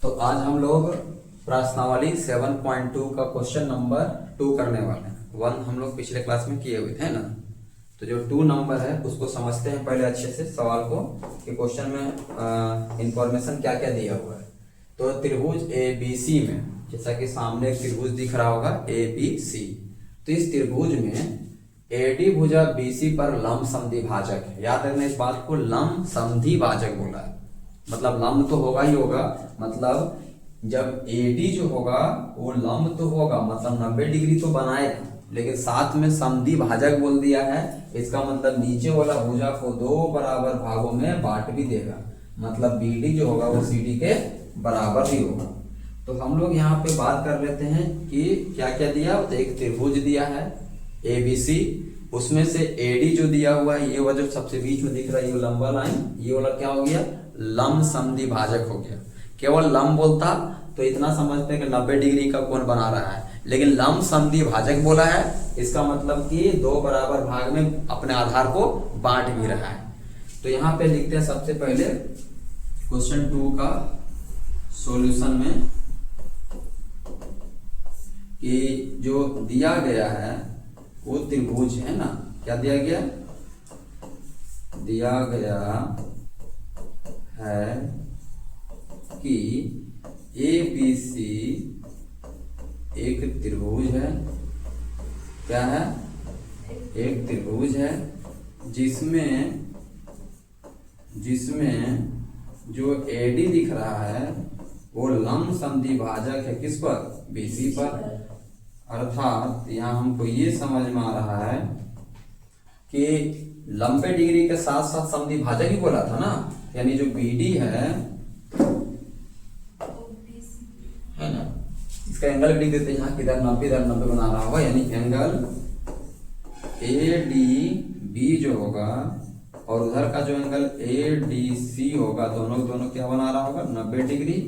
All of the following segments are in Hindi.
तो आज हम लोग प्रश्नावली 7.2 का क्वेश्चन नंबर 2 करने वाले हैं। 1 हम लोग पिछले क्लास में किए हुए थे ना, तो जो 2 नंबर है उसको समझते हैं पहले अच्छे से सवाल को कि क्वेश्चन में इंफॉर्मेशन क्या क्या दिया हुआ है। तो त्रिभुज ABC में, जैसा कि सामने एक त्रिभुज दिख रहा होगा ABC, तो इस त्रिभुज में AD भुजा BC पर लंब समद्वि भाजक है। याद रखना इस बात को, लंब समद्वि भाजक बोला है, मतलब लंब तो होगा ही होगा, मतलब जब AD जो होगा वो लंब तो होगा, मतलब 90 डिग्री तो बनाएगा, लेकिन साथ में समद्वि भाजक बोल दिया है। इसका मतलब नीचे वाला भुजा को 2 बराबर भागों में बांट भी देगा, मतलब BD जो होगा वो CD के बराबर ही होगा। तो हम लोग यहाँ पे बात कर लेते हैं कि क्या क्या दिया। तो एक त्रिभुज दिया है ABC, उसमें से AD जो दिया हुआ है, ये वाला जो सबसे बीच में दिख रहा है ये लंबा लाइन, ये वाला क्या हो गया, लंब समद्वि भाजक हो गया। केवल लंब बोलता तो इतना समझते हैं कि 90 डिग्री का कोण बना रहा है, लेकिन लंब समद्वि भाजक बोला है, इसका मतलब कि 2 बराबर भाग में अपने आधार को बांट भी रहा है। तो यहाँ पे लिखते हैं सबसे पहले क्वेश्चन 2 का सॉल्यूशन में कि जो दिया गया है वो त्रिभुज है ना, क्या दिया गया, दिया गया है कि ABC एक त्रिभुज है। क्या है, एक त्रिभुज है जिसमें जो AD दिख रहा है वो लंब समद्वि भाजक है, किस पर, BC पर। अर्थात यहाँ हमको ये समझ में आ रहा है कि 90 डिग्री के साथ साथ समद्वि भाजक ही बोला था ना, यानी जो BD है ना, इसका एंगल भी देते हैं यहाँ, किधर 90 इधर 90 बना रहा होगा, यानी एंगल ADB जो होगा और उधर का जो एंगल ADC होगा, दोनों क्या बना रहा होगा, 90 डिग्री।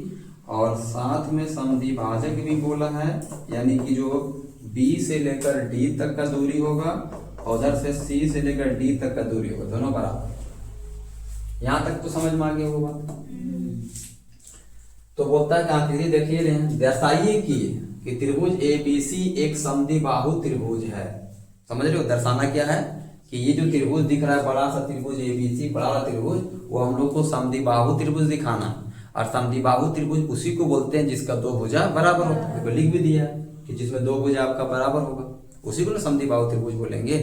और साथ में समद्वि भाजक भी बोला है, यानी कि जो B से लेकर D तक का दूरी होगा और उधर से C से लेकर D तक का दूरी होगा, दोनों बराबर। यहां तक तो समझ में आ गया होगा। तो बोलता है कि आकृति देखिए रहे हैं, दर्शाइए कि त्रिभुज ABC एक समद्विबाहु त्रिभुज है। समझ रहे हो, दर्शाना क्या है कि ये जो त्रिभुज दिख रहा है, बड़ा सा त्रिभुज ABC, बड़ा वाला त्रिभुज, वो हम लोग को समद्विबाहु त्रिभुज दिखाना। और समद्विबाहु त्रिभुज उसी को बोलते हैं जिसका 2 भुजा बराबर होता है, तो लिख भी दिया कि जिसमें 2 भुजा आपका बराबर होगा, उसी को ना समद्विबाहु त्रिभुज बोलेंगे।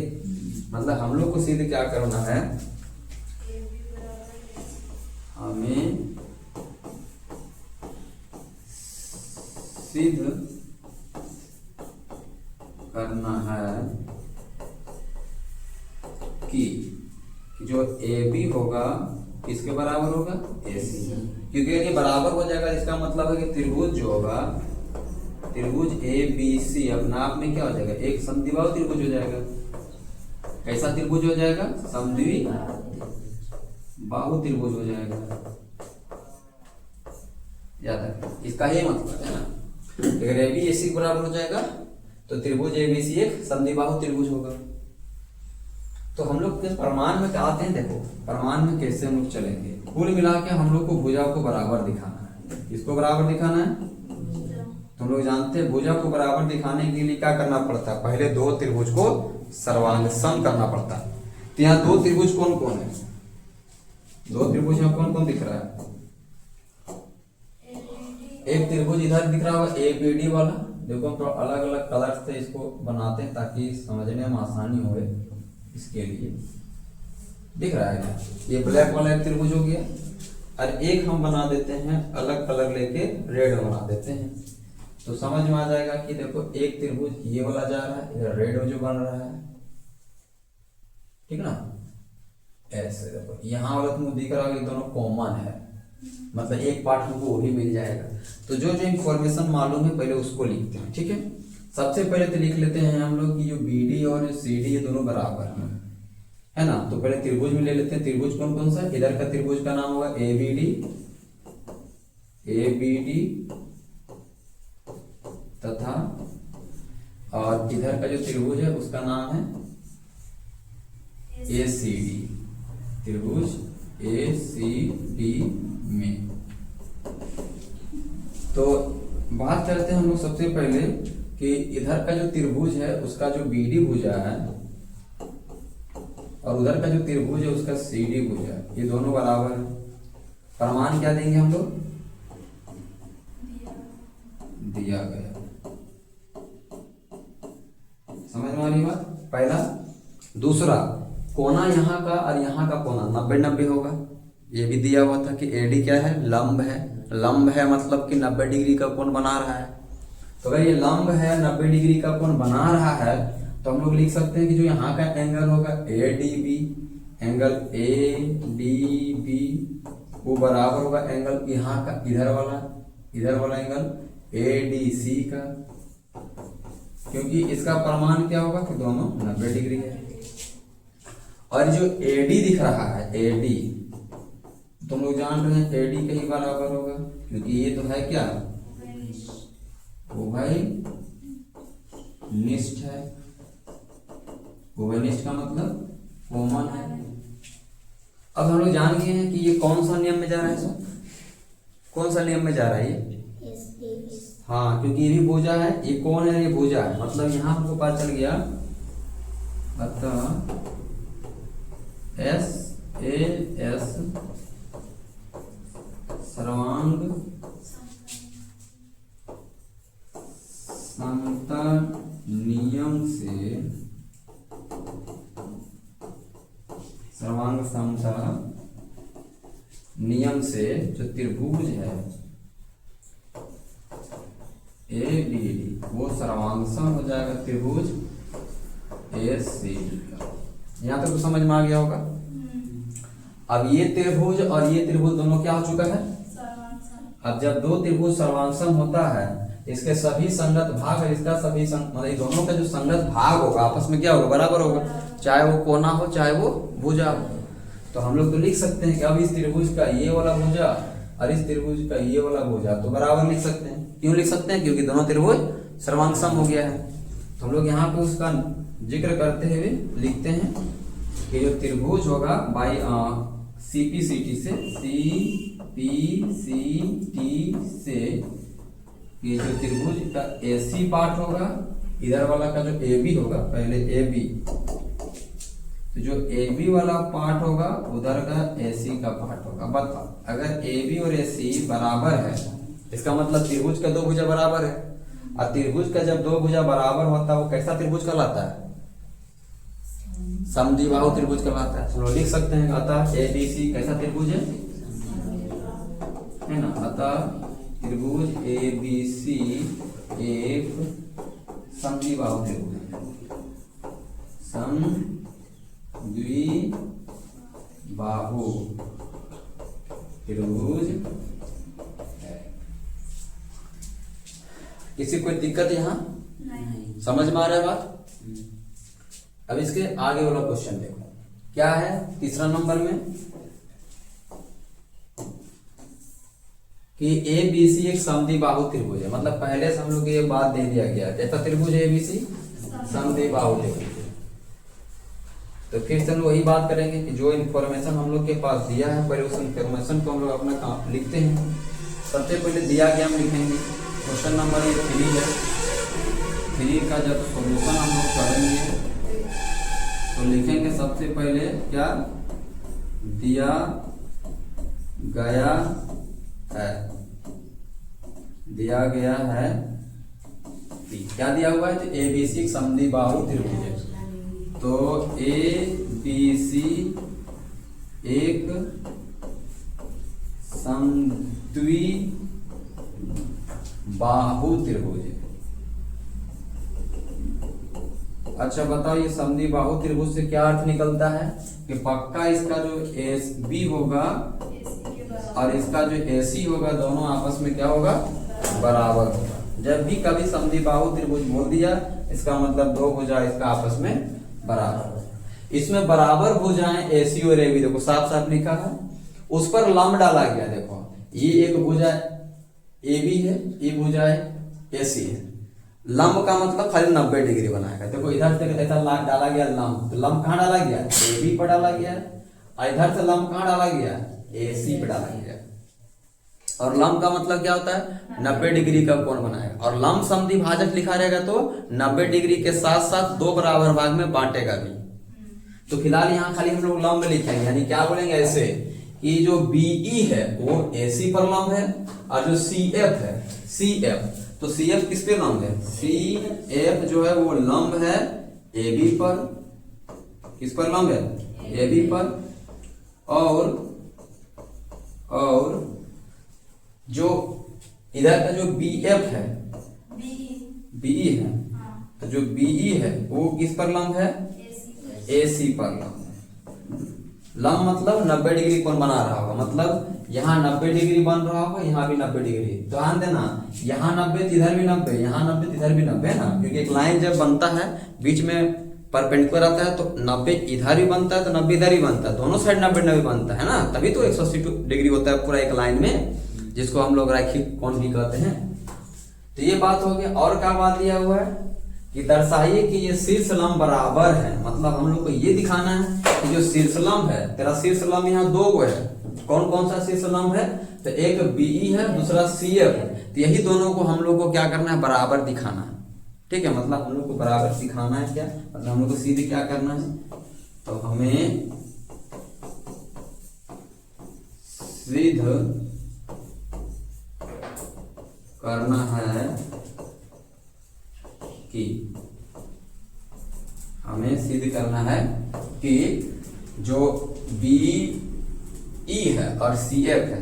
मतलब हम लोग को सिद्ध क्या करना है, हमें सिद्ध करना है कि जो AB होगा किसके बराबर होगा, AC। क्योंकि ये बराबर हो जाएगा, इसका मतलब है कि त्रिभुज जो होगा, त्रिभुज ABC अपने आप में क्या हो जाएगा, एक समद्विबाहु त्रिभुज हो जाएगा। कैसा त्रिभुज हो जाएगा, समद्विबाहु त्रिभुज हो जाएगा। याद है, इसका ये मतलब है ना, अगर AB AC के बराबर हो जाएगा तो त्रिभुज ABC एक समद्विबाहु त्रिभुज होगा। तो हम लोग किस प्रमाण में आते हैं, देखो प्रमाण में कैसे हम लोग चलेंगे। कुल मिला के हम लोग को भुजा को बराबर दिखाना है। किसको बराबर दिखाना है, तुम लोग जानते हैं भुजा को बराबर दिखाने के लिए क्या करना पड़ता है, पहले 2 त्रिभुज को सर्वांग सम करना पड़ता है। तो यहाँ 2 त्रिभुज कौन कौन है, 2 त्रिभुज यहाँ कौन कौन दिख रहा है, एक त्रिभुज इधर दिख रहा होगा ABD वाला, देखो तो अलग अलग कलर से इसको बनाते हैं ताकि समझने में आसानी हो, इसके लिए दिख रहा है। ये ब्लैक वाला एक त्रिभुज हो गया, और एक हम बना देते हैं अलग कलर लेके, रेड बना देते हैं, तो समझ में आ जाएगा कि देखो एक त्रिभुज ये वाला जा रहा है, इधर रेड जो बन रहा है, ठीक ना, ऐसे देखो यहाँ वाला तुमको दिख रहा है, दोनों कॉमन है, मतलब एक पार्ट हमको वही मिल जाएगा। तो जो जो इंफॉर्मेशन मालूम है पहले उसको लिखते हैं, ठीक है। सबसे पहले तो लिख लेते हैं हम लोग कि जो BD और CD ये दोनों बराबर हैं, है ना। तो पहले त्रिभुज में ले लेते हैं, त्रिभुज कौन कौन सा, इधर का त्रिभुज का नाम होगा ABD तथा, और इधर का जो त्रिभुज है उसका नाम है ACD, त्रिभुज ACD में बात करते हैं हम लोग सबसे पहले कि इधर का जो त्रिभुज है उसका जो बीडी भुजा है और उधर का जो त्रिभुज है उसका सीडी भुजा है, ये दोनों बराबर है। प्रमाण क्या देंगे हम लोग? दिया गया। समझ में आ रही बात? पहला। दूसरा, कोना यहाँ का और यहाँ का कोना 90-90 होगा, ये भी दिया हुआ था कि एडी क्या है? लंब है। लंब है मतलब कि 90 डिग्री का कोण बना रहा है। तो अगर ये लंब है, 90 डिग्री का कोण बना रहा है, तो हम लोग लिख सकते हैं कि जो यहाँ का एंगल होगा ADB, एंगल ADB वो बराबर होगा एंगल यहाँ का इधर वाला एंगल ADC का, क्योंकि इसका प्रमाण क्या होगा कि दोनों 90 डिग्री है। और जो AD दिख रहा है, AD तुम लोग जान रहे हैं AD के ही बराबर होगा, क्योंकि ये तो है क्या? उभयनिष्ठ है। उभयनिष्ठ का मतलब कॉमन है। अब हम लोग जान गए हैं कि ये कौन सा नियम में जा रहा है सर? कौन सा नियम में जा रहा है ये? हाँ, क्योंकि ये भी भुजा है, ये कौन है? ये भुजा है, मतलब यहां हमको पता चल गया। अतः SAS सर्वांग समता नियम से, सर्वांग समता नियम से जो त्रिभुज है ABD वो सर्वांगसम हो जाएगा त्रिभुज ACD का। यहाँ तक तो समझ में आ गया होगा। अब ये त्रिभुज और ये त्रिभुज दोनों क्या हो चुका है? अब जब दो त्रिभुज सर्वांगसम होता है, इसके सभी संगत भाग और इसका सभी मतलब दोनों का जो संगत भाग होगा आपस में क्या होगा? बराबर होगा, चाहे वो कोना हो चाहे वो भुजा हो। तो हम लोग तो लिख सकते हैं कि अब इस त्रिभुज का ये वाला भुजा और इस त्रिभुज का ये वाला भुजा तो बराबर लिख सकते हैं। क्यों लिख सकते हैं? क्योंकि दोनों त्रिभुज सर्वांगसम हो गया है। तो हम लोग यहाँ पे उसका जिक्र करते हुए लिखते हैं कि जो त्रिभुज होगा बाई CPCT से, CPCT से ये जो त्रिभुज का AC पार्ट होगा, इधर वाला का जो AB होगा, पहले AB, तो जो AB वाला पार्ट होगा उधर का AC का पार्ट होगा। बताओ, अगर AB और AC बराबर है, इसका मतलब त्रिभुज का दो भुजा बराबर है। और त्रिभुज का जब दो भुजा बराबर होता है वो कैसा त्रिभुज कहलाता है? समद्विबाहु त्रिभुज कहलाता है। चलो लिख सकते हैं, अतः ABC कैसा त्रिभुज है ना? अतः त्रिभुज ABC एक समद्विबाहु त्रिभुज है। समद्विबाहु त्रिभुज है। किसी कोई दिक्कत यहाँ? नहीं। समझ में आ रहा है बात? अब इसके आगे वाला क्वेश्चन देखो क्या है। तीसरा नंबर में कि ABC एक समद्विबाहु त्रिभुज है, मतलब पहले से हम लोग ये बात दे दिया गया जैसा त्रिभुज ABC समद्विबाहु त्रिभुज। तो फिर से हम लोग वही बात करेंगे कि जो इन्फॉर्मेशन हम लोग के पास दिया है पहले उस इन्फॉर्मेशन को हम लोग अपना काम लिखते हैं। सबसे पहले दिया गया हम लिखेंगे क्वेश्चन नंबर 3 है। 3 का जब सॉल्यूशन हम लोग करेंगे तो लिखेंगे सबसे पहले क्या दिया गया है। दिया गया है क्या दिया हुआ है? तो ABC समद्विबाहु त्रिभुज है। तो ABC एक समद्विबाहु त्रिभुज है। अच्छा बताओ, ये समद्विबाहु त्रिभुज से क्या अर्थ निकलता है कि पक्का इसका जो AB होगा और इसका जो AC होगा दोनों आपस में क्या होगा? बराबर होगा। जब भी कभी समद्विबाहु त्रिभुज बोल दिया इसका मतलब दो भुजा इसका आपस में बराबर। इसमें बराबर भुजाएं AC और AB देखो साफ साफ लिखा है, उस पर लंब डाला गया। देखो ये एक भुजा AB है, ये भुजा है AC है। लंब का मतलब खाली 90 डिग्री बनाएगा। देखो इधर से ऐसा डाला गया लंब, तो लंब कहाँ डाला गया? AB पर डाला गया। और इधर से लंब कहाँ डाला गया? AC पे डाला गया। और लंब का मतलब क्या होता है, 90 डिग्री का कोण बनाएगा। और लंब समद्विभाजक लिखा रहेगा तो 90 डिग्री के साथ साथ दो बराबर भाग में बांटेगा भी। तो फिलहाल यहाँ खाली हम लोग लंब लिखेंगे, यानी क्या बोलेंगे ऐसे कि जो BE है वो AC पर लंब है, और जो CF है CF, तो CF किस पे लंब है, CF जो है वो लंब है AB पर। किस पर लंब है, AB पर। और जो इधर का जो BF है, BE है, तो जो BE है वो किस पर लंब है, AC पर लंब है। लंब मतलब 90 डिग्री कोण बना रहा होगा, मतलब यहाँ 90 डिग्री बन रहा होगा, यहाँ भी 90 डिग्री। तो ध्यान देना, यहाँ 90 इधर भी 90, यहाँ 90 इधर भी 90 है ना, क्योंकि एक लाइन जब बनता है बीच में परपेंडिकुलर आता है तो 90 इधर भी बनता है तो 90 इधर ही बनता है, दोनों साइड 90 बनता है ना, तभी तो 180 डिग्री होता है पूरा एक लाइन में, जिसको हम लोग रैखिक कोण भी कहते हैं। तो ये बात हो गई। और क्या बात दिया हुआ है कि दर्शाइए कि ये शीर्ष लंब बराबर है, मतलब हम लोग को ये दिखाना है कि जो शीर्ष लंब है, तेरा शीर्ष लंब यहाँ दो गो है, कौन कौन सा शीर्ष लंब है, तो एक BE है, दूसरा CF है। तो यही दोनों को हम लोग को क्या करना है, बराबर दिखाना है। ठीक है, मतलब हम लोग को बराबर दिखाना है, क्या मतलब हम लोग को सीधे क्या करना है, तो हमें सिद्ध करना है कि हमें सिद्ध करना है कि जो BE है और CF है,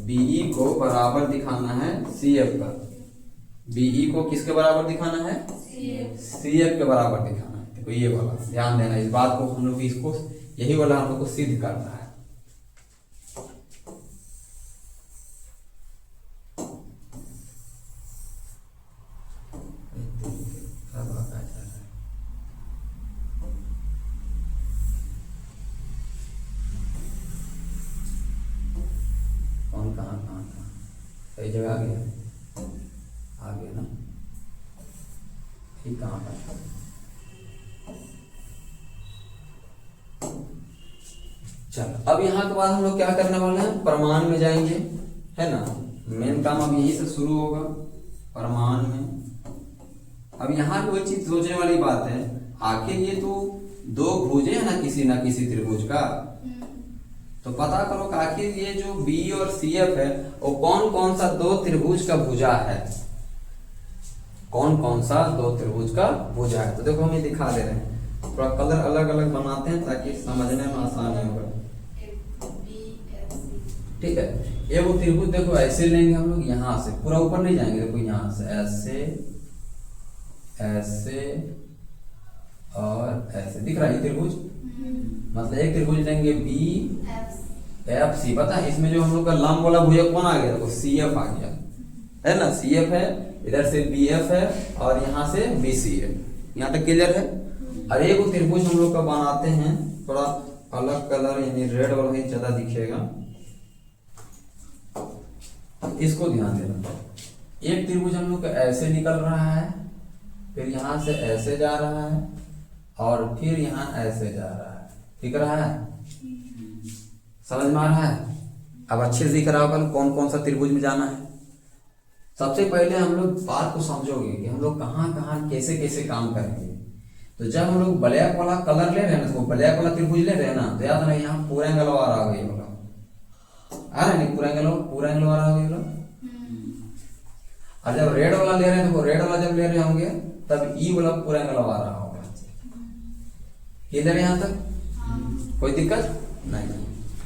BE को बराबर दिखाना है CF का, BE को किसके बराबर दिखाना है, CF के बराबर दिखाना है। देखो ये वाला ध्यान देना, इस बात को हम लोग इसको यही वाला हम लोग को सिद्ध करना है। कहाँ सही जगह आ गया ना, ठीक। कहाँ पर चलो, अब यहाँ के बाद हम लोग क्या करने वाले हैं, प्रमाण में जाएंगे, है ना। मेन काम अब यहीं से शुरू होगा, प्रमाण में। अब यहाँ कोई चीज सोचने वाली बात है, आखिर ये तो दो भुजे है ना किसी त्रिभुज का, तो पता करो कि आखिर ये जो BE और CF है वो कौन कौन सा दो त्रिभुज का भुजा है, कौन कौन सा दो त्रिभुज का भुजा है। तो देखो हम ये दिखा दे रहे हैं, थोड़ा कलर अलग अलग बनाते हैं ताकि समझने में आसानी होगा। ठीक है, ये वो त्रिभुज देखो ऐसे लेंगे हम लोग, यहाँ से पूरा ऊपर नहीं जाएंगे, देखो यहाँ से ऐसे ऐसे और ऐसे दिख रहा है त्रिभुज, मतलब एक त्रिभुज लेंगे BFC। पता है इसमें जो हम लोग का लंब वाला भुजा कौन आ गया, देखो CF आ गया, है ना, CF है, इधर से BF है और यहाँ से BC है। यहाँ तक क्लियर है। और एक त्रिभुज हम लोग का बनाते हैं, थोड़ा अलग कलर यानी रेड वाला ही ज्यादा दिखेगा, इसको ध्यान देना। एक त्रिभुज हम लोग का ऐसे निकल रहा है, फिर यहाँ से ऐसे जा रहा है और फिर यहाँ ऐसे जा रहा है, दिख रहा है, समझ में आ रहा है। अब अच्छे से दिख रहा होगा कौन कौन सा त्रिभुज में जाना है। सबसे पहले हम लोग बात को समझोगे कि हम लोग कहाँ कहाँ कैसे कैसे काम करेंगे। तो जब हम लोग ब्लैक वाला कलर ले रहे हैं ना, तो ब्लैक वाला त्रिभुज ले रहे हैं ना, तो याद रहे यहाँ पूरा एंगल आ रहा है, आ रहा है नहीं, पूरा एंगल आ रहा है। और जब रेड वाला ले रहे हैं, तो रेड वाला जब ले रहे होंगे तब ई वाला पूरा एंगल आ रहा होगा। इधर यहाँ तक कोई दिक्कत नहीं।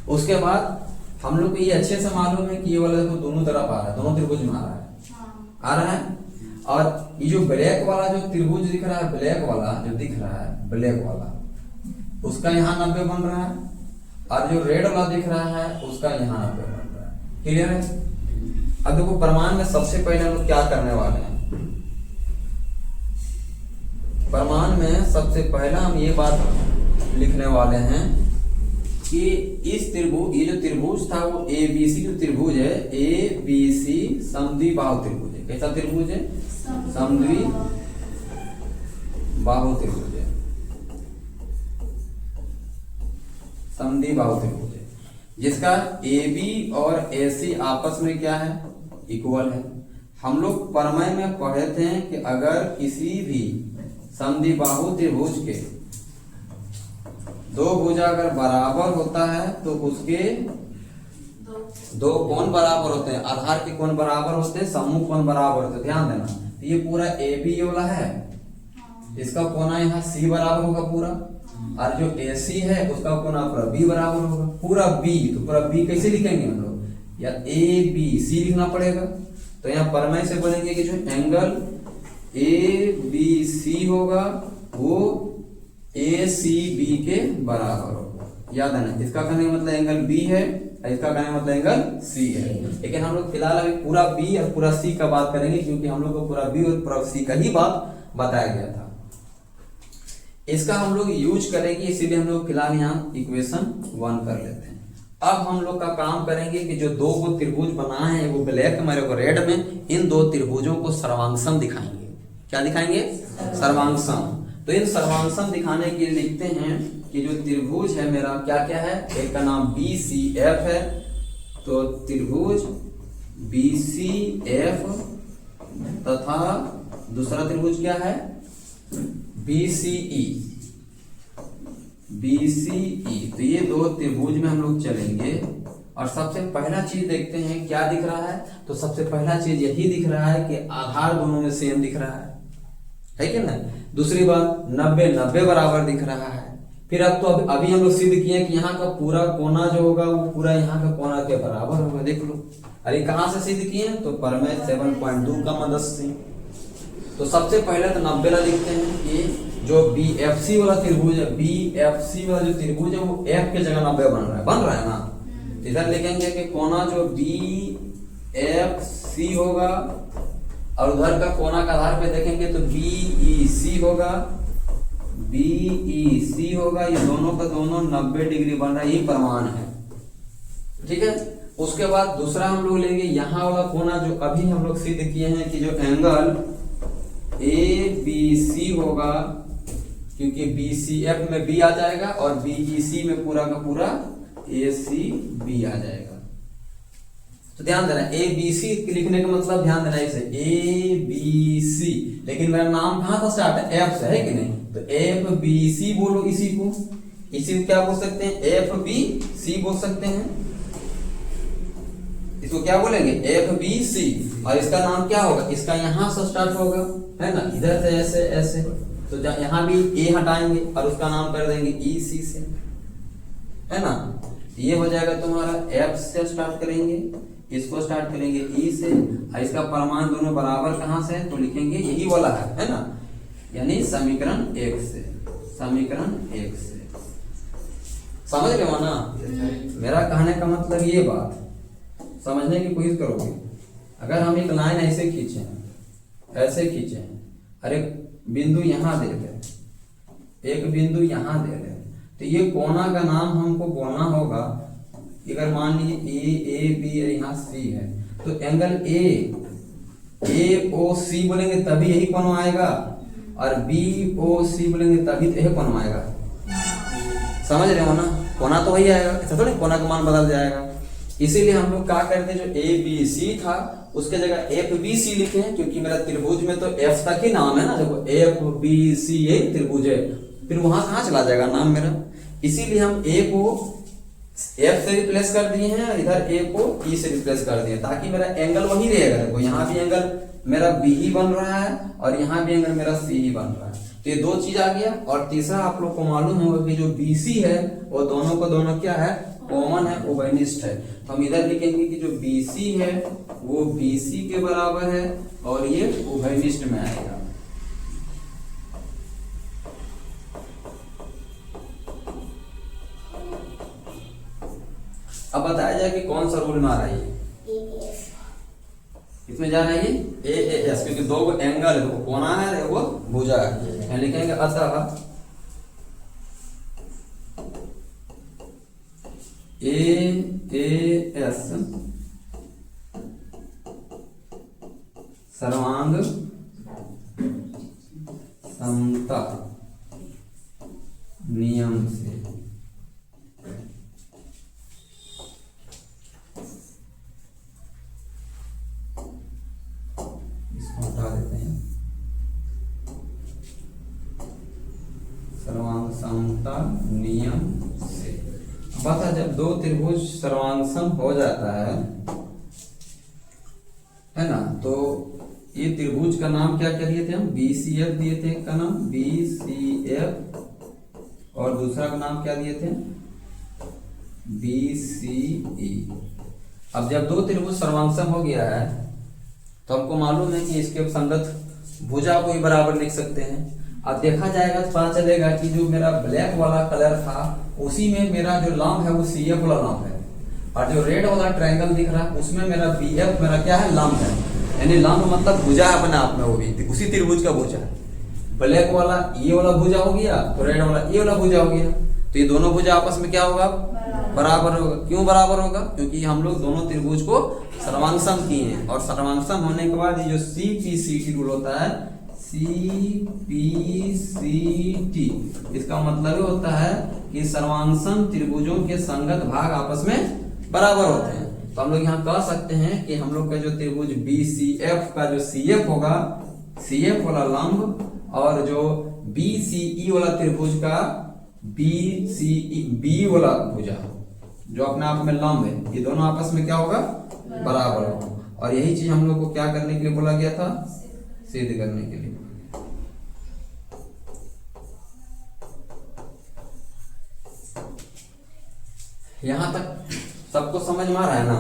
उसके बाद हम लोग को ये अच्छे से मालूम है कि ये वाला देखो दोनों तरफ आ रहा है, दोनों त्रिभुज में आ रहा है। और ये जो ब्लैक वाला जो त्रिभुज दिख रहा है, ब्लैक वाला जो दिख रहा है, ब्लैक वाला उसका यहाँ 90 बन रहा है, और जो रेड वाला दिख रहा है उसका यहाँ 90 बन रहा है। क्लियर है। अब देखो प्रमाण में सबसे पहले हम लोग क्या करने वाले हैं, प्रमाण में सबसे पहला हम ये बात लिखने वाले हैं कि इस त्रिभुज, ये जो त्रिभुज था वो ABC जो त्रिभुज है, ABC समद्विबाहु त्रिभुज है। कैसा त्रिभुज है, समद्विबाहु त्रिभुज है, समद्विबाहु त्रिभुज है। जिसका ए बी और ए सी आपस में क्या है, इक्वल है। हम लोग प्रमेय में पढ़े थे कि अगर किसी भी समद्विबाहु त्रिभुज के दो भुजा अगर बराबर होता है तो उसके दो कोण बराबर होते हैं, आधार के कोण बराबर होते हैं, समूह कोण बराबर होते हैं। ध्यान देना, तो ये पूरा ए बी वाला है, इसका कोना यहाँ सी बराबर होगा पूरा, और जो ए सी है उसका कोना पूरा बी बराबर होगा। पूरा बी, तो पूरा बी कैसे लिखेंगे हम लोग, या ए बी सी लिखना पड़ेगा। तो यहाँ प्रमेय से बोलेंगे कि जो एंगल ए बी सी होगा वो ए सी बी के बराबर होगा। याद है ना, इसका कहने का मतलब एंगल बी है, इसका कहने का मतलब एंगल सी है। लेकिन हम लोग फिलहाल अभी पूरा बी और पूरा सी का बात करेंगे, क्योंकि हम लोग को पूरा बी और पूरा सी का ही बात बताया गया था। इसका हम लोग यूज करेंगे, इसीलिए हम लोग फिलहाल यहाँ इक्वेशन 1 कर लेते हैं। अब हम लोग का काम करेंगे कि जो दो को त्रिभुज बनाए हैं वो ब्लैक में और रेड में, इन दो त्रिभुजों को सर्वांगसम दिखाएंगे। क्या दिखाएंगे, सर्वांगसम। तो इन सर्वांगसम दिखाने के लिए लिखते हैं कि जो त्रिभुज है मेरा क्या क्या है, एक का नाम बी सी एफ है, तो त्रिभुज बी सी एफ तथा दूसरा त्रिभुज क्या है, बी सी ई। बी सी ई, तो ये दो त्रिभुज में हम लोग चलेंगे और सबसे पहला चीज देखते हैं क्या दिख रहा है। तो सबसे पहला चीज यही दिख रहा है कि आधार दोनों में सेम दिख रहा है कि ना। दूसरी बात 90-90 बराबर दिख रहा है। फिर अब तो अभी हम लोग सिद्ध किए कि यहाँ का पूरा कोना जो होगा वो पूरा यहाँ का कोना के बराबर होगा। देख लो, अरे कहाँ से सिद्ध किए, तो प्रमेय 7.2 का मदद से। तो सबसे पहले तो 90 ला लिखते हैं कि जो बी एफ सी वाला त्रिभुज है, बी एफ सी वाला जो त्रिभुज है वो एफ के जगह 90 बन रहा है ना। इधर लिखेंगे कि कोना जो बी एफ सी होगा और उधर का कोना का आधार पे देखेंगे तो बी ई सी होगा, बी ई सी होगा। ये दोनों का दोनों 90 डिग्री बन रहा है, यही प्रमाण है, ठीक है। उसके बाद दूसरा हम लोग लेंगे यहाँ वाला कोना जो अभी हम लोग सिद्ध किए हैं कि जो एंगल ए बी सी होगा, क्योंकि बी सी एफ में बी आ जाएगा और बी ई सी में पूरा का पूरा ए सी बी आ जाएगा। तो ध्यान देना, ए बी सी लिखने का मतलब ध्यान देना इसे ए बी सी, लेकिन मेरा नाम कहाँ से स्टार्ट है, एफ से, है कि नहीं। तो एफ बी सी बोलो, इसी को क्या बोल सकते हैं, एफ बी सी बोल सकते हैं। इसको क्या बोलेंगे, एफ बी सी, और इसका नाम क्या होगा, इसका यहां से स्टार्ट होगा, है ना, इधर से ऐसे ऐसे। तो यहां भी ए हटाएंगे और उसका नाम कर देंगे ई सी से, है ना। ये हो जाएगा तुम्हारा, एफ से स्टार्ट करेंगे, इसको स्टार्ट करेंगे ई से, और इसका परिमाण दोनों बराबर कहां से, तो लिखेंगे यही वाला है ना, यानी समीकरण 1 से, समीकरण 1 से। समझ रहे हो ना। मेरा कहने का मतलब ये बात समझने की कोशिश करोगे। अगर हम एक लाइन ऐसे खींचे, ऐसे खींचे, अरे बिंदु यहां दे रहे, एक बिंदु यहां दे रहे, तो ये कोना का नाम हमको बोलना होगा। अगर मान लीजिए ए बी और यहाँ सी है, तो एंगल ए ओ सी बोलेंगे तभी यही कोण आएगा, और बी ओ सी बोलेंगे तभी तो यही कोण आएगा। समझ रहे हो ना, कोना तो वही आएगा, ऐसा थोड़ी कोना का मान बदल जाएगा। इसीलिए हम लोग क्या करते हैं, जो ए बी सी था उसके जगह एफ बी सी लिखे हैं, क्योंकि मेरा त्रिभुज में तो एफ तक ही नाम है ना। देखो एफ बी सी यही त्रिभुज है, फिर वहां कहाँ चला जाएगा नाम मेरा। इसीलिए हम ए को एफ से रिप्लेस कर दिए हैं, इधर ए को ई से रिप्लेस कर दिए, ताकि मेरा एंगल वही रहेगा। देखो यहाँ भी एंगल मेरा बी ही बन रहा है और यहाँ भी एंगल मेरा सी ही बन रहा है। तो ये दो चीज आ गया। और तीसरा आप लोग को मालूम होगा कि जो बी सी है वो दोनों को दोनों क्या है, कॉमन है, उभयनिष्ठ है। तो हम इधर लिखेंगे कि जो BC है वो BC के बराबर है और ये उभयनिष्ठ में आएगा। अब बताया जाए कि कौन सा रूल में आ रहा है, इसमें जा रहा है ये AAS, क्योंकि दो एंगल है, वो कोना है, वो भुजा है। लिखेंगे अतः AAS सर्वांग समता नियम से समानता नियम से। बता, जब दो त्रिभुज सर्वांगसम हो जाता है ना, तो ये त्रिभुज का नाम क्या क्या दिए थे हम? BCF दिए थे, एक का नाम BCF और दूसरा का नाम क्या दिए थे? BCE। अब जब दो त्रिभुज सर्वांगसम हो गया है तो हमको मालूम है कि इसके संगत भुजा को भी बराबर लिख सकते हैं। अब देखा जाएगा तो पता चलेगा कि जो मेरा ब्लैक वाला कलर था उसी में मेरा जो लंब है वो CF वाला लंब है, और जो रेड वाला ट्रायंगल दिख रहा है उसमें मेरा BF मेरा क्या है? लंब है। यानी लंब मतलब भुजा है अपने आप में, वो भी उसी त्रिभुज का भुजा है। ब्लैक वाला ये वाला भुजा हो गया तो रेड वाला ये वाला भुजा हो गया, तो ये दोनों भुजा आपस में क्या होगा? बराबर होगा। क्यों बराबर होगा? क्योंकि हम लोग दोनों त्रिभुज को सर्वांगसम किए हैं, और सर्वांगसम होने के बाद ये जो CPCT रूल होता है, CPCT, इसका मतलब ये होता है कि सर्वांगसम त्रिभुजों के संगत भाग आपस में बराबर होते हैं। तो हम लोग यहाँ कह सकते हैं कि हम लोग का जो त्रिभुज BCF का जो CF होगा, CF वाला लंब, और जो BCE वाला त्रिभुज का B वाला भुजा जो अपने आप में लंब है, ये दोनों आपस में क्या होगा? बराबर होगा। और यही चीज हम लोग को क्या करने के लिए बोला गया था? सिद्ध करने के लिए। यहां तक सबको समझ में आ रहा है ना?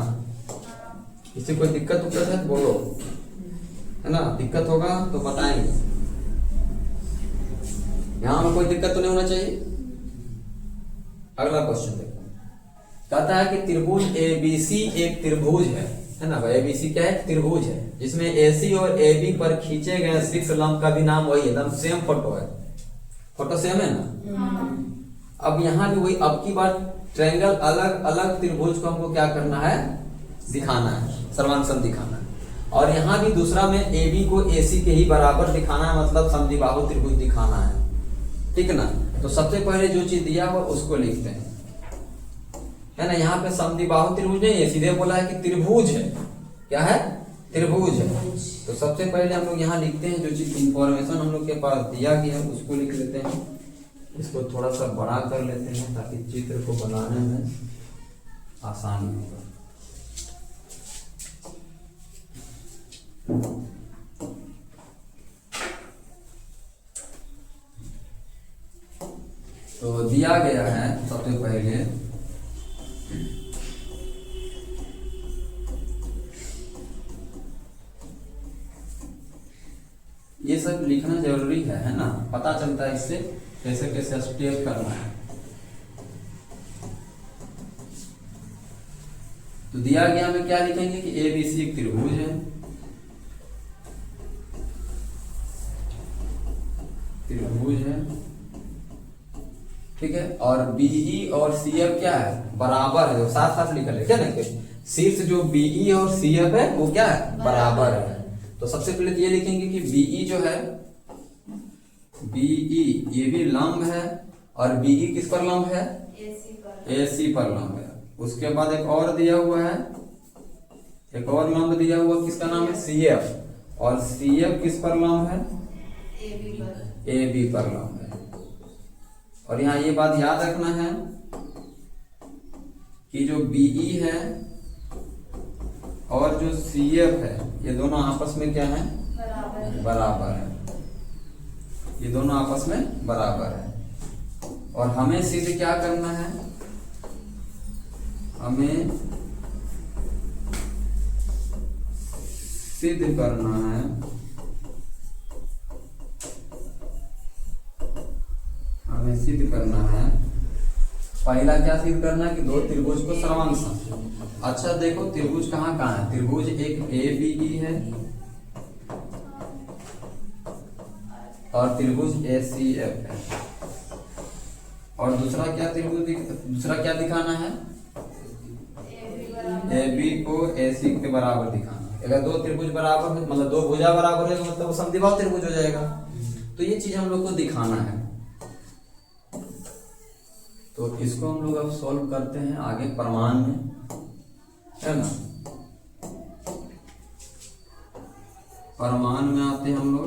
किसी कोई दिक्कत उक्कत है तो बोलो, है ना? दिक्कत होगा तो बताएंगे। यहां में कोई दिक्कत तो नहीं होना चाहिए। अगला क्वेश्चन देखो, कहता है कि त्रिभुज ABC एक त्रिभुज है ना? ABC क्या है? त्रिभुज है, जिसमें AC और AB पर खींचे गए 6 लंब का भी नाम वही है, एकदम सेम फोटो है। फोटो सेम है ना? अब यहाँ भी वही, अब की बार ट्रायंगल अलग अलग त्रिभुज को हमको क्या करना है? दिखाना है, सर्वांगसम दिखाना है। और यहाँ भी दूसरा में AB को AC के ही बराबर दिखाना है, मतलब समद्विबाहु त्रिभुज दिखाना है, ठीक ना? तो सबसे पहले जो चीज दिया हुआ उसको लिखते हैं, है ना? यहाँ पे समद्विबाहु त्रिभुज नहीं है, सीधे बोला है कि त्रिभुज है। क्या है? त्रिभुज है। तो सबसे पहले हम लोग यहाँ लिखते हैं, जो चीज इंफॉर्मेशन हम लोग के पास दिया गया है उसको लिख लेते हैं। इसको थोड़ा सा बड़ा कर लेते हैं ताकि चित्र को बनाने में आसानी होगा। तो दिया गया है सबसे पहले ये सब लिखना जरूरी है ना? पता चलता है इससे कैसे कैसे स्टेप करना है। तो दिया गया में क्या लिखेंगे कि ABC एक त्रिभुज है, ठीक है? और BE और CF क्या है? बराबर है। साथ साथ लिख ले क्या ना? शीर्ष जो BE और CF है वो क्या है? बराबर है। तो सबसे पहले ये लिखेंगे कि BE जो है, BE ये भी लंब है, और BE किस पर लंब है? AC पर लंब है। उसके बाद एक और दिया हुआ है, एक और लंब दिया हुआ, किसका नाम है? CF, और CF किस पर लंब है? AB पर लंब है। और यहाँ ये बात याद रखना है कि जो BE है और जो CF है ये दोनों आपस में क्या है? बराबर है। ये दोनों आपस में बराबर है। और हमें सिद्ध क्या करना है? हमें सिद्ध करना है, हमें सिद्ध करना है। पहला क्या सिद्ध करना है? कि दो त्रिभुज को सर्वांगसम। अच्छा देखो, त्रिभुज कहाँ कहाँ है? त्रिभुज एक ABE है और त्रिभुज ACF है। और दूसरा क्या त्रिभुज दूसरा क्या दिखाना है? AB को AC के बराबर दिखाना है। अगर दो त्रिभुज बराबर है, मतलब दो भुजा बराबर है, तो मतलब वो समद्विबाहु त्रिभुज हो जाएगा। तो ये चीज हम लोग को दिखाना है। तो इसको हम लोग अब सॉल्व करते हैं आगे प्रमाण में, है ना? प्रमाण में आते हैं हम लोग।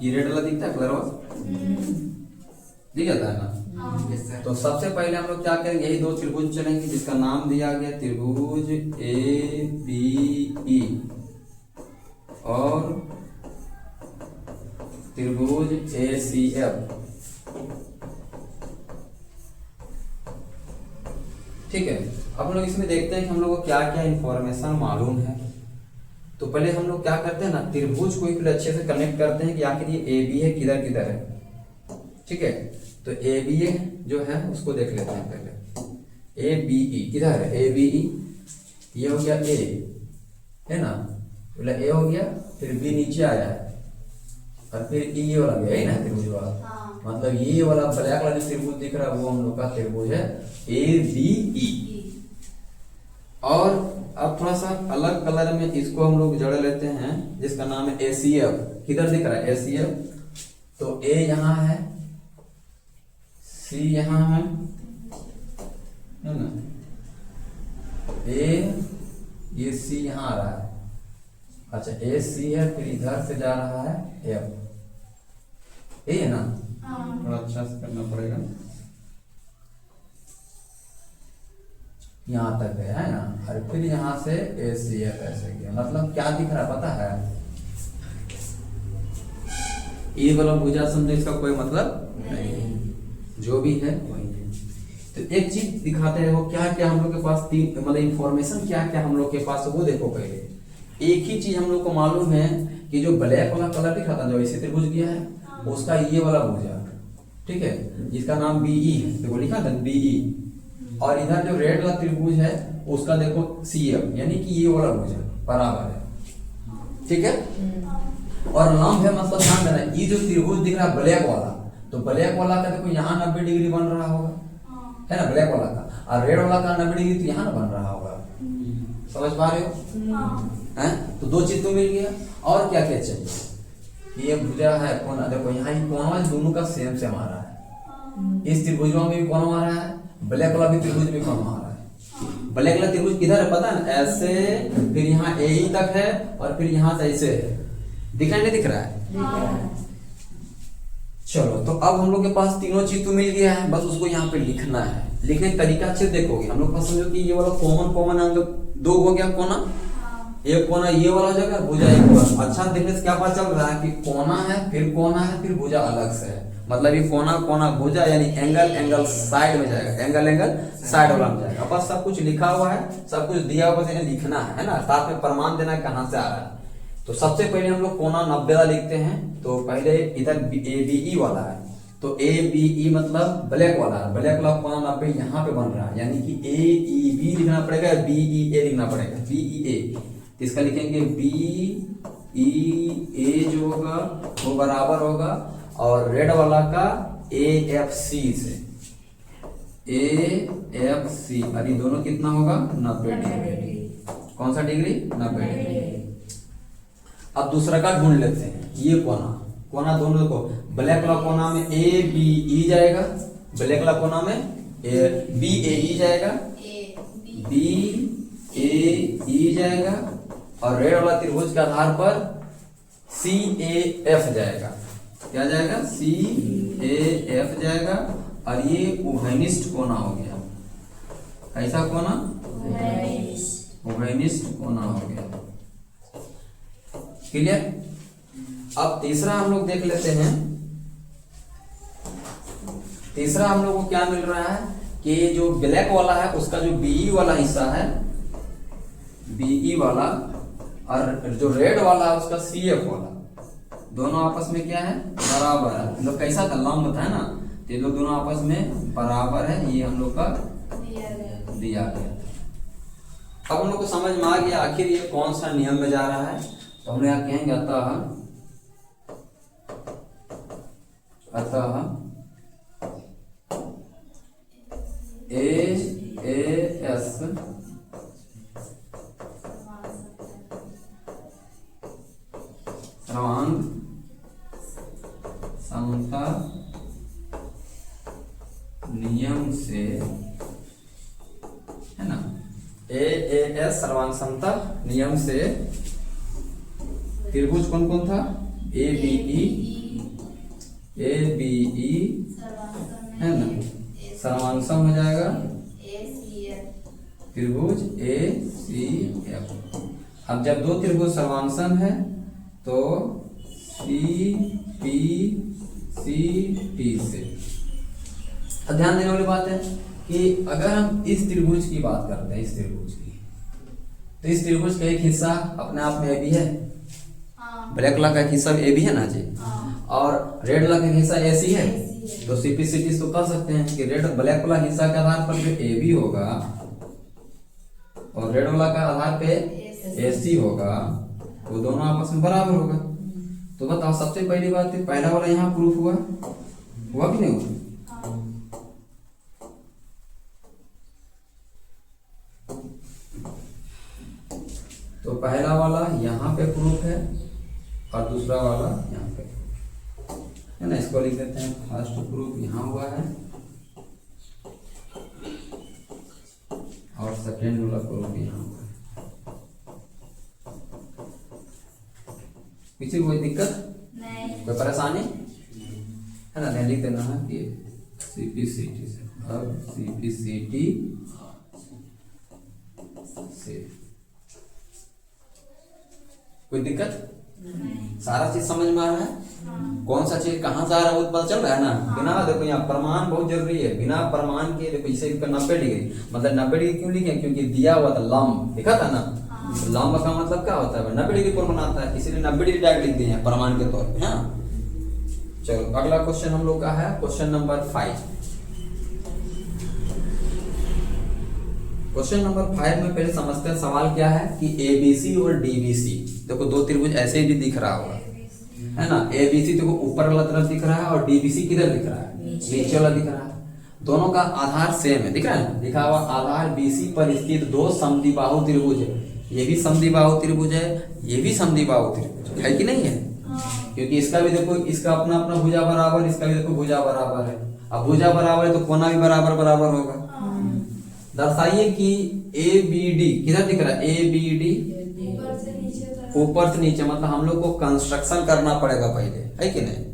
ये रेड वाला दिखता है कलर, दिख जाता है ना। तो सबसे पहले हम लोग क्या करेंगे, यही दो त्रिभुज चलेंगे जिसका नाम दिया गया त्रिभुज ABE और त्रिभुज ACF। ठीक है, अब लोग इसमें देखते हैं कि हम लोग को क्या क्या इंफॉर्मेशन मालूम है। तो पहले हम लोग क्या करते हैं ना, त्रिभुज को पहले अच्छे से कनेक्ट करते हैं कि आखिर ये AB है किधर किधर है। ठीक है, तो ABA जो है उसको देख लेते हैं पहले। ABE किधर है, ABE ये हो गया A है ना, बोला A हो गया, फिर B नीचे आया है और फिर E ये वाला गया है ना त्रिभुज वाला। मतलब ये वाला ब्लैक वाला जो त्रिभुज दिख रहा है वो हम लोग का त्रिभुज है ABE। और अब थोड़ा सा अलग कलर में इसको हम लोग जड़ लेते हैं जिसका नाम है ACF। किधर दिख रहा है ACF, तो A यहाँ है, C यहाँ है ना, A ये C यहाँ आ रहा है। अच्छा AC है, फिर इधर से जा रहा है F, है ना। थोड़ा अच्छा से करना पड़ेगा, यहाँ तक है ना, और फिर यहाँ से ACF ऐसे गया। मतलब क्या दिख रहा है पता है, ये वाला भुजा समझो, इसका कोई मतलब नहीं, जो भी है वही है। तो एक चीज दिखाते हैं, वो क्या क्या हम लोग के पास तीन मतलब इंफॉर्मेशन क्या क्या हम लोग के पास, वो देखो पहले। एक ही चीज हम लोग को मालूम है कि जो ब्लैक वाला कलर दिखा था जो ऐसे त्रिभुज गया है उसका ये वाला भुजा, ठीक है, जिसका नाम BE है, देखो लिखा था BE। और इधर जो रेड वाला त्रिभुज है उसका देखो CF, यानी कि ये वाला भुजा बराबर है। ठीक है, और लंब है, मतलब ध्यान देना, ये जो त्रिभुज दिख रहा है ब्लैक वाला, तो ब्लैक वाला का देखो यहाँ 90 डिग्री बन रहा होगा, है ना ब्लैक वाला का, और रेड वाला का 90 डिग्री तो यहाँ ना बन रहा होगा। समझ पा रहे हो हैं? तो दो चीज तो मिल गया। और क्या क्या चाहिए, ये भुजा है कोना, देखो यहाँ ये कोना दोनों का सेम सेम आ रहा है। इस त्रिभुज में भी कोना आ रहा है, ब्लैक वाला भी त्रिभुज में कोना आ रहा है। ब्लैक वाला त्रिभुज किधर है पता है ना, ऐसे, फिर यहाँ AE तक है और फिर यहाँ से ऐसे है। दिखाई नहीं दिख रहा है? चलो, तो अब हम लोग के पास तीनों चीज तो मिल गया है, बस उसको यहाँ पे लिखना है। लिखने का तरीका अच्छे देखोगे, हम लोग पास समझो कि ये वाला कॉमन अंग दो हो गया कोना, एक कोना ये वाला जगह, भुजा एक वाला। अच्छा देखने से क्या पता चल रहा है कि कोना है, फिर भुजा अलग से है। मतलब ये कोना भुजा, यानी एंगल साइड में जाएगा, एंगल साइड वाला में जाएगा। बस सब कुछ लिखा हुआ है, सब कुछ दिया हुआ है, लिखना है ना, साथ में प्रमाण देना है कहाँ से आ रहा है। तो सबसे पहले हम लोग कोना 90 वाला लिखते हैं। तो पहले इधर ABE वाला है, तो ABE मतलब ब्लैक वाला है, ब्लैक वाला कोना 90 यहाँ पे बन रहा है, यानी कि AEB लिखना पड़ेगा, BEA लिखना पड़ेगा, BEA। इसका लिखेंगे BEA जो होगा वो बराबर होगा, और रेड वाला का AFC से, AFC, और ये दोनों कितना होगा 90 डिग्री। कौन सा डिग्री? 90 डिग्री। अब दूसरा का ढूंढ लेते हैं, ये कोना दोनों देखो, ब्लैक वाला कोना में ABE जाएगा, ब्लैक वाला कोना में BAE जाएगा, BAE जाएगा, और रेड वाला त्रिभुज के आधार पर CAF जाएगा। क्या जाएगा? CAF जाएगा, और ये उभयनिष्ठ कोना हो गया। कैसा कोना? उभयनिष्ठ कोना हो गया। क्लियर? अब तीसरा हम लोग देख लेते हैं। तीसरा हम लोग को क्या मिल रहा है कि जो ब्लैक वाला है उसका जो BE वाला हिस्सा है, BE वाला, और जो रेड वाला है उसका CF वाला, दोनों आपस में क्या है? बराबर है। लोग कैसा था? लंब था ना, तो ये लोग दोनों आपस में बराबर है, ये हम लोग का दिया गया। अब हम लोग को समझ में आ गया आखिर ये कौन सा नियम में जा रहा है। तो हम यहाँ कहेंगे अतः AAS सर्वांग समता नियम से, है ना, AAS सर्वांग समता नियम से त्रिभुज कौन कौन था? ABE है ना, सर्वांशम हो जाएगा त्रिभुज ACF। अब जब दो त्रिभुज सर्वांशम है तो CPCT से। अब ध्यान देने वाली बात है कि अगर हम इस त्रिभुज की बात करते हैं, इस त्रिभुज की, तो इस त्रिभुज का एक हिस्सा अपने आप में AB है, ब्लैक कलर का एक हिस्सा AB है ना जी, और रेड कलर का हिस्सा AC है। तो CPCT तो कर सकते हैं कि रेड ब्लैक वाला हिस्सा के आधार पर जो AB होगा और रेड वाला का आधार पे AC होगा, वो दोनों आपस में बराबर होगा। तो बताओ, सबसे पहली बात है, पहला वाला यहाँ प्रूफ हुआ कि नहीं हुआ? तो पहला वाला यहाँ पे प्रूफ है और दूसरा वाला यहाँ पे है ना। इसको लिख देते हैं, फर्स्ट प्रूफ यहाँ हुआ है और सेकेंड वाला प्रूफ यहाँ हुआ है। किसी कोई दिक्कत नहीं, कोई परेशानी है ना? लिख देना है कि CPCT से। अब CPCT से कोई दिक्कत नहीं, सारा चीज समझ में आ रहा है। कौन सा चीज कहाँ से आ रहा है वो पता चल रहा है ना। बिना देखो यहाँ प्रमाण बहुत जरूरी है, बिना प्रमाण के देखो इसे 90 डिग्री, मतलब 90 डिग्री क्यों लिखे? क्योंकि दिया हुआ था लंब, लिखा था ना, लंब का मतलब क्या होता है? 90 डिग्री कोण बनाता है, इसीलिए 90 डिग्री टैग लिख दिए हैं प्रमाण के तौर पे। हाँ चलो, अगला क्वेश्चन हम लोग का है क्वेश्चन नंबर 5। क्वेश्चन नंबर 5 में पहले समझते हैं सवाल क्या है कि ABC और DBC, देखो दो त्रिभुज ऐसे ही भी दिख रहा होगा, है ना। ABC देखो ऊपर वाला तरफ दिख रहा है और DBC किधर दिख रहा है? नीचे वाला दिख रहा है। दोनों का आधार सेम है, दिख रहा है, लिखा हुआ आधार BC पर स्थित दो समद्विबाहु त्रिभुज है। ये भी समद्विबाहु त्रिभुज है, ये भी समद्विबाहु त्रिभुज है कि नहीं है? क्योंकि इसका भी देखो, इसका अपना अपना भुजा बराबर, इसका भी देखो भुजा बराबर है। अब भुजा बराबर है तो कोना भी बराबर बराबर होगा। दर्शाइए कि ABD किधर दिख रहा है? ABD ऊपर से नीचे, मतलब हम लोग को कंस्ट्रक्शन करना पड़ेगा पहले, है कि नहीं?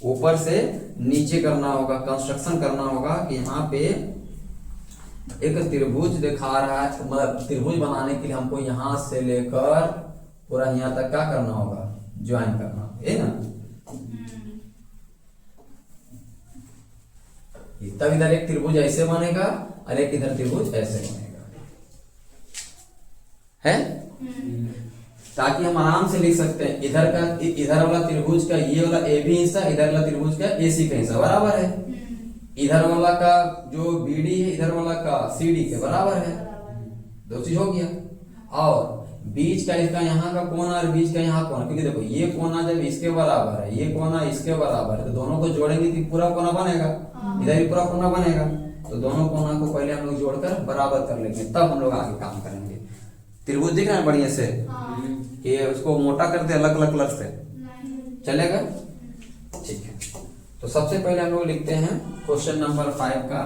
ऊपर से नीचे करना होगा, कंस्ट्रक्शन करना होगा कि यहाँ पे एक त्रिभुज दिखा रहा है। मतलब त्रिभुज बनाने के लिए हमको यहाँ से लेकर पूरा यहाँ तक क्या करना होगा? ज्वाइन करना है ना। तब इधर एक त्रिभुज ऐसे बनेगा और एक इधर त्रिभुज ऐसे बनेगा, है, ताकि हम आराम से लिख सकते हैं इधर वाला त्रिभुज का ये वाला AB हिस्सा, इधर वाला त्रिभुज का AC का हिस्सा बराबर है। इधर वाला का जो BD है इधर वाला का CD के बराबर है। दो चीज हो गया। और बीच का इसका यहाँ का कोना और बीच का यहाँ कोना, क्योंकि देखो ये कोना जब इसके बराबर है, ये कोना इसके बराबर है, तो दोनों को जोड़ेंगे तो पूरा कोना बनेगा, इधर भी पूरा कोना बनेगा। तो दोनों कोना को पहले हम लोग जोड़कर बराबर कर लेंगे, तब हम लोग आगे काम करेंगे। त्रिभुज दिख रहा है बढ़िया से, ये उसको मोटा कर दे अलग अलग कलर से, चलेगा? ठीक है। तो सबसे पहले हम लोग लिखते हैं क्वेश्चन नंबर 5 का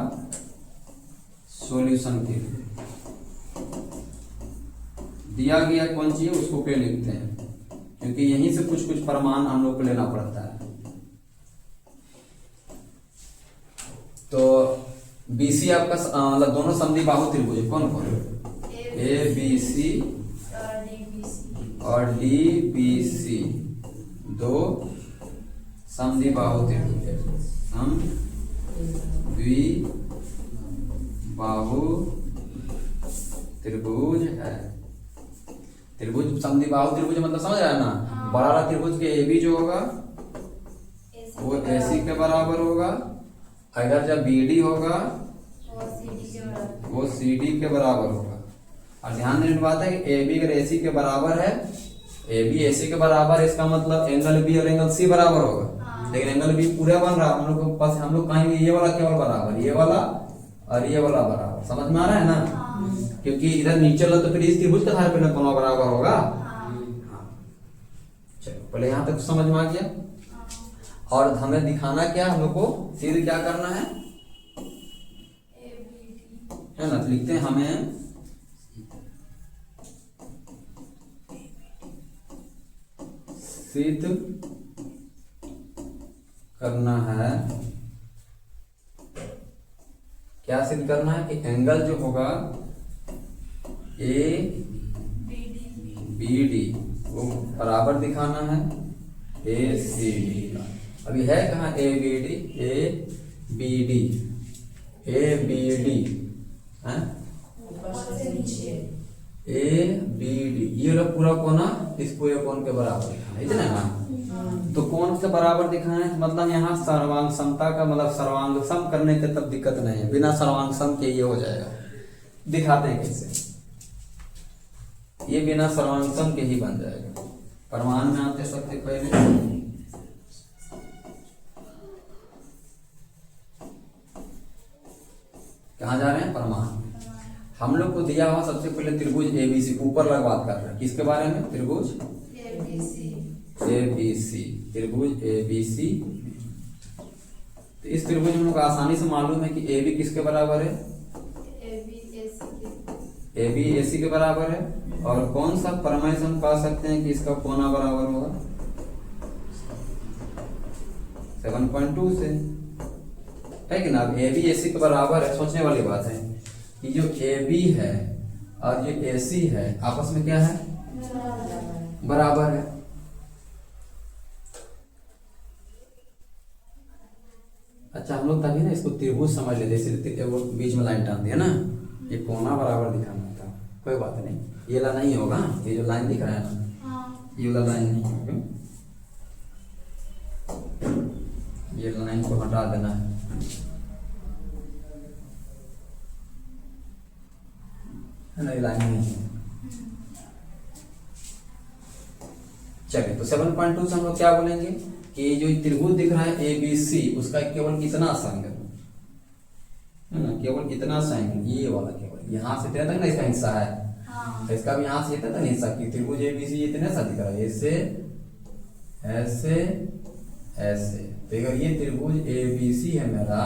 सॉल्यूशन के लिए। दिया गया कौन चाहिए उसको पे लिखते हैं, क्योंकि यहीं से कुछ कुछ प्रमाण हम लोग को लेना पड़ता है। तो BC आपका मतलब दोनों समद्विबाहु त्रिभुज कौन कौन? ABC और DBC दो समद्विबाहु त्रिभुज है। समद्विबाहु त्रिभुज है। त्रिभुज समद्विबाहु त्रिभुज मतलब समझ रहा है ना। बड़ा वाला त्रिभुज के AB जो होगा वो AC के बराबर होगा, अगर जब BD होगा वो CD के बराबर होगा। और ध्यान देने की बात है कि AB अगर AC के बराबर है, AB AC के बराबर है, इसका मतलब एंगल B और एंगल C बराबर होगा। लेकिन एंगल B पूरा बन रहा है, हम लोग के पास हम लोग कहेंगे ये वाला केवल बराबर, ये वाला और ये वाला बराबर। समझ में आ रहा है ना? क्योंकि इधर नीचे वाला तो फिर इस त्रिभुज के आधार पे ना कोना बराबर होगा। चलो पहले यहाँ तक समझ में आ गया। और हमें दिखाना क्या, हम लोग को सीधे क्या करना है ना। तो लिखते हैं हमें सिद्ध करना है क्या सिद्ध करना है कि एंगल जो होगा ए बी डी वो बराबर दिखाना है ए सी डी का। अभी है कहाँ A B D, A B D, A B D है, ए बी डी, ये लोग पूरा कोना इस पूरे कोण के बराबर दिखाना है, इतना ना। तो कोण से बराबर दिखाना है मतलब यहाँ सर्वांग समता का मतलब सर्वांग सम करने के तब दिक्कत नहीं है, बिना सर्वांग सम के ये हो जाएगा। दिखाते हैं कैसे, ये बिना सर्वांग सम के ही बन जाएगा। प्रमाण में आते सबसे पहले कहाँ जा रहे हैं, प्रमाण। हम लोग को दिया हुआ सबसे पहले त्रिभुज एबीसी, ऊपर लग बात कर रहे हैं किसके बारे में, त्रिभुज एबीसी, त्रिभुज एबीसी। तो इस त्रिभुज में आसानी से मालूम है कि ए बी किसके बराबर है, ए बी ए सी के बराबर है। और कौन सा प्रमेय से हम कह सकते हैं कि इसका कोना बराबर होगा 7.2 से, है कि ना। अब ए बी ए सी के बराबर है, सोचने वाली बात है कि जो ए बी है और ये ए सी है आपस में क्या है, बराबर है। अच्छा हम लोग तभी ना इसको त्रिभुज समझ लेते, इसलिए वो बीच में लाइन टान दिया ना, ये कोना बराबर दिखाना था, कोई बात नहीं। ये वाला नहीं होगा, ये जो लाइन दिख रहा है ना, ये वाला लाइन नहीं होगा, ये लाइन को हटा देना है। नहीं लाइन नहीं है। चलिए तो 7.2 से हम लोग क्या बोलेंगे कि जो त्रिभुज दिख रहा है ए बी सी उसका केवल कितना संग है ना, केवल कितना संग, ये वाला केवल यहाँ से तक ना इसका हिस्सा है, तो इसका भी यहाँ से इतना तक हिस्सा कि त्रिभुज ए बी सी इतने सा दिख रहा है, ऐसे ऐसे ऐसे। तो अगर ये त्रिभुज ए बी सी है मेरा,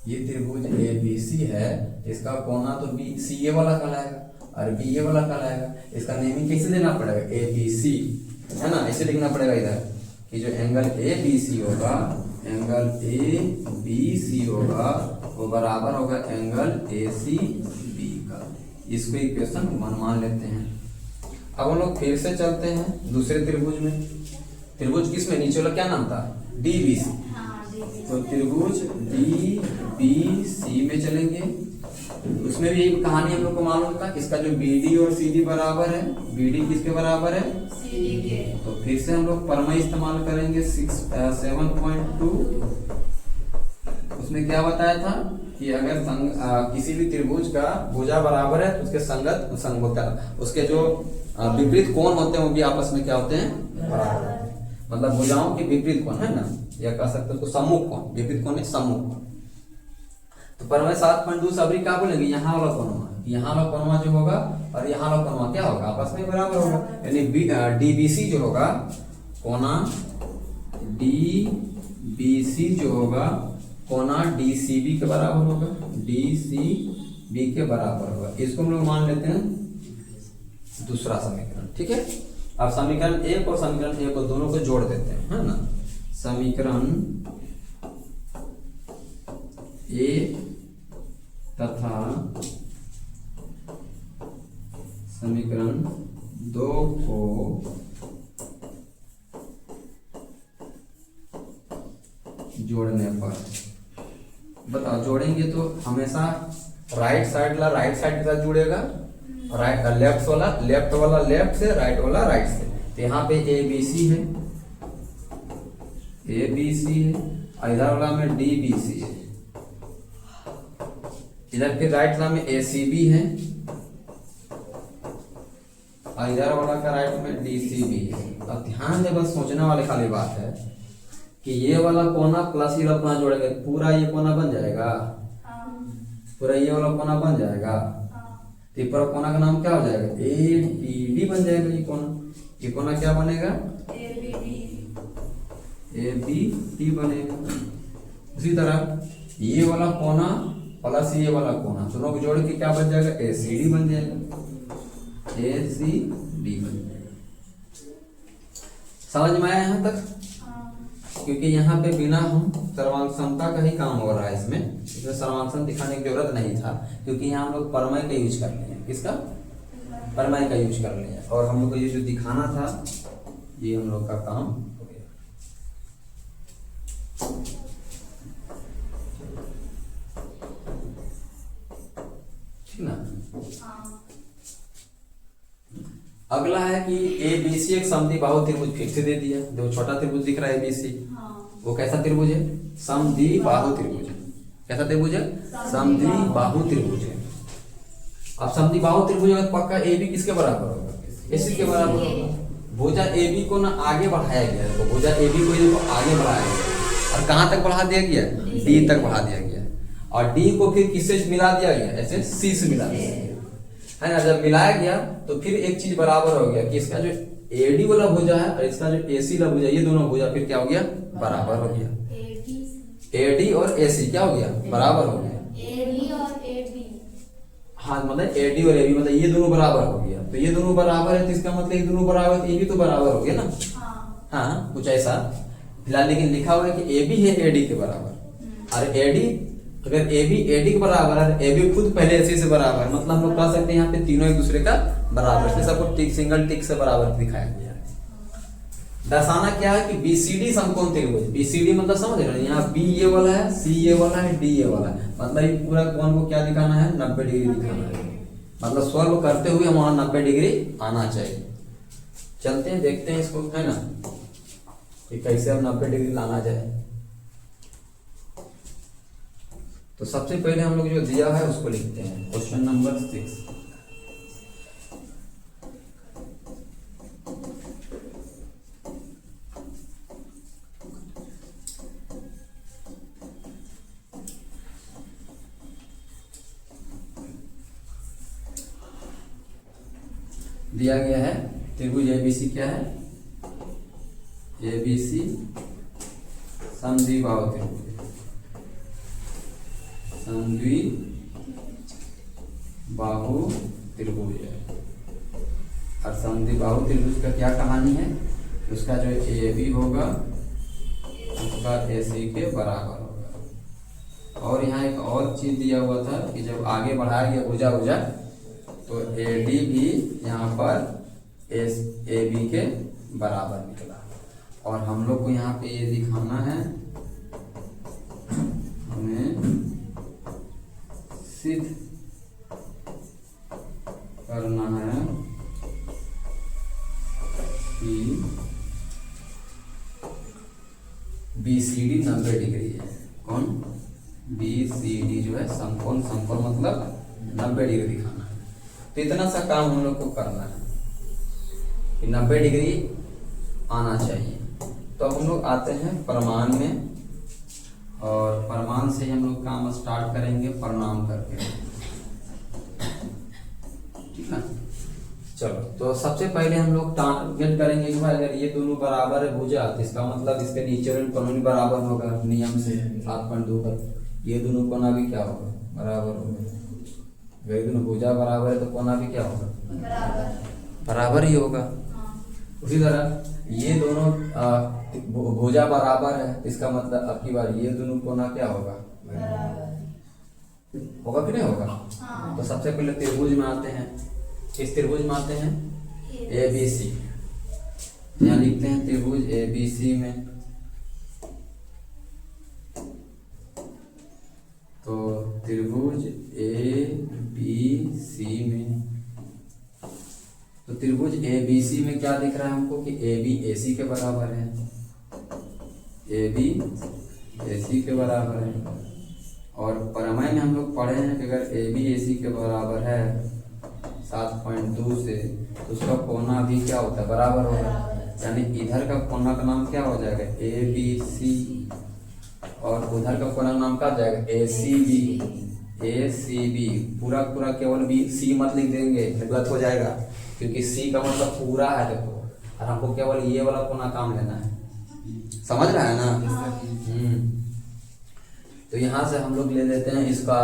ये त्रिभुज ए बी सी है, इसका कोना तो बी सी ए वाला कहलाएगा और बी ए वाला कहलाएगा। इसका नेमिंग कैसे देना पड़ेगा, ए बी सी है ना, ऐसे लिखना पड़ेगा इधर कि जो एंगल ए बी सी होगा, एंगल ए बी सी होगा वो बराबर होगा एंगल ए सी बी का। इसको इक्वेशन 1 मान लेते हैं। अब हम लोग फिर से चलते हैं दूसरे त्रिभुज में। त्रिभुज किस में, नीचे वाला क्या नाम था, डी बी सी। तो त्रिभुज डी बी सी में चलेंगे, उसमें भी यही कहानी हम लोग को मालूम था। इसका जो बी डी और सी डी बराबर है, बी डी किसके बराबर है, सी डी के। तो फिर से हम लोग प्रमेय इस्तेमाल करेंगे 7.2। उसमें क्या बताया था कि अगर किसी भी त्रिभुज का भुजा बराबर है तो उसके संगत संग होता है, उसके जो विपरीत कोण होते हैं वो भी आपस में क्या होते हैं, बराबर। मतलब भुजाओं के विपरीत कोण है ना, या कह सकते हैं तो सम्मुख कोण, विपरीत कोण नहीं सम्मुख कोण। तो प्रमेय 7.2 से अभी क्या बोलेंगे, यहाँ वाला कोणवा, यहाँ वाला कोणवा जो होगा और यहाँ वाला कोणवा क्या होगा, आपस में बराबर होगा। यानी डीबीसी जो होगा, कोना डीबीसी जो होगा कोना डीसीबी के बराबर होगा, डीसीबी के बराबर होगा। इसको हम लोग मान लेते हैं दूसरा समीकरण, ठीक है। अब समीकरण 1 और समीकरण 1 को दोनों को जोड़ देते हैं, है ना। समीकरण 1 तथा समीकरण 2 को जोड़ने पर बताओ, जोड़ेंगे तो हमेशा राइट साइड वाला राइट साइड के साथ जुड़ेगा, राइट लेफ्ट वाला लेफ्ट से, राइट वाला राइट से। तो यहाँ पे ए बी सी है, ए बी सी है, इधर वाला में डी बी सी है, इधर फिर राइट वाला में ए सी बी है, और इधर वाला का राइट में डी सी बी है। अब ध्यान से बस सोचने वाले खाली बात है कि ये वाला कोना प्लस ये वाला कोना जोड़ेंगे, पूरा ये कोना बन जाएगा, पूरा ये वाला कोना बन जाएगा। तो पूरा कोना का नाम क्या हो जाएगा, ए बी डी बन जाएगा। ये कोना क्या बनेगा, ए बी डी बनेगा। उसी तरह ये वाला कोना प्लस ये वाला कोना दोनों को जोड़ के क्या बन जाएगा, ए सी डी बन जाएगा, ए सी डी बन जाएगा। समझ में आया यहाँ तक। क्योंकि यहाँ पे बिना हम सर्वांग समता का ही काम हो रहा है, इसमें सर्वांग दिखाने की जरूरत नहीं था, क्योंकि यहाँ हम लोग परमय का यूज कर लिए। किसका? परमय का यूज कर लिया। और हम लोग को ये जो दिखाना था ये हम लोग का काम हो गया। ठीक ना? अगला है कि ABC एक समद्विबाहु त्रिभुज फिर से दे दिया। जो छोटा त्रिभुज दिख रहा है ABC, वो कैसा त्रिभुज है? समद्विबाहु त्रिभुज है। कैसा त्रिभुज है? समद्विबाहु त्रिभुज है। अब समद्विबाहु त्रिभुज में पक्का AB किसके बराबर होगा? AC के बराबर होगा। भुजा AB को ना आगे बढ़ाया गया है, तो भुजा AB को ये आगे बढ़ाया गया और कहां तक बढ़ा दिया गया? D तक बढ़ा दिया गया। और D को फिर किससे मिला दिया गया? ऐसे C से मिला दिया गया है ना। जब मिलाया गया तो फिर एक चीज बराबर हो गया कि इसका जो AD वाला भुजा है और इसका जो AC वाला भुजा, ये दोनों भुजा फिर क्या हो गया? बराबर हो गया। AD और AC क्या हो गया? बराबर हो गया। हाँ, मतलब AD और AB मतलब ये दोनों बराबर हो गया। तो ये दोनों बराबर है तो इसका मतलब ये दोनों बराबर, ये भी तो बराबर हो गया ना। हाँ, कुछ ऐसा फिलहाल, लेकिन लिखा हुआ है कि AB है AD के बराबर। और AD, अगर AB AD के बराबर है, AB खुद पहले AC से बराबर है, मतलब हम लोग कह सकते हैं यहाँ पे तीनों एक दूसरे का बराबर है। सबको टिक, सिंगल टिक से बराबर दिखाया गया है। दर्शाना क्या है कि BCD समकोण त्रिभुज। BCD मतलब समझ रहे हैं, यहाँ B ये वाला है, C ये वाला है, D ये वाला है, मतलब ये पूरा कोण को क्या दिखाना है? 90 डिग्री दिखाना है। मतलब सॉल्व करते हुए हमारा 90 डिग्री आना चाहिए। चलते हैं, देखते हैं इसको, है ना, कि कैसे हम 90 डिग्री लाना जाए। तो सबसे पहले हम लोग जो दिया है उसको लिखते हैं। क्वेश्चन नंबर 6 दिया गया है। त्रिभुज ABC क्या है? ABC समद्विबाहु त्रिभुज। समद्विबाहु त्रिभुज है। और समद्विबाहु त्रिभुज का क्या कहानी है? उसका जो AB होगा उसका AC के बराबर होगा। और यहाँ एक और चीज दिया हुआ था कि जब आगे बढ़ाया गया भुजा भुजा तो AD भी यहाँ पर AB के बराबर निकला। और हम लोग को यहाँ पे ये दिखाना है, हमें सिद्ध करना है कि BCD 90 डिग्री है। कौन? BCD जो है समकोण, समकोण मतलब 90 डिग्री दिखाना है। तो इतना सा काम हम लोग को करना है कि 90 डिग्री आना चाहिए। तो अब हम लोग आते हैं प्रमाण में, और प्रमाण से हम लोग काम स्टार्ट करेंगे परिणाम करके। ठीक ना? चलो, तो सबसे पहले हम लोग टारगेट करेंगे कि भाई अगर ये दोनों बराबर है भुजा तो इसका मतलब इसके नीचे वाले कोण भी बराबर होगा नियम से 7.2 का। ये दोनों कोना भी क्या होगा? बराबर होगा। अगर दोनों भुजा बराबर है तो कोना भी क्या होगा? बराबर ही होगा। उसी तरह ये दोनों भुजा बराबर है, इसका मतलब अब की बार ये दोनों कोना क्या होगा? होगा कि नहीं होगा? तो सबसे पहले त्रिभुज में आते हैं। किस त्रिभुज में आते हैं? ABC। यहाँ लिखते हैं त्रिभुज ABC में। तो त्रिभुज ABC में, तो त्रिभुज ABC में क्या दिख रहा है हमको कि AB AC के बराबर है। AB AC के बराबर है। और प्रमेय में हम लोग पढ़े हैं कि अगर AB AC के बराबर है 7.2 से, तो उसका कोना भी क्या होता है? बराबर होगा। यानी इधर का कोना का नाम क्या हो जाएगा? ABC, और उधर का कोना का नाम क्या हो जाएगा? ACB। ACB पूरा पूरा केवल B, C मत लिख देंगे, गलत हो जाएगा, क्योंकि C का मतलब पूरा है देखो, और हमको केवल ये वाला कोना काम लेना है। समझ रहा है ना? तो यहां से हम लोग ले लेते हैं इसका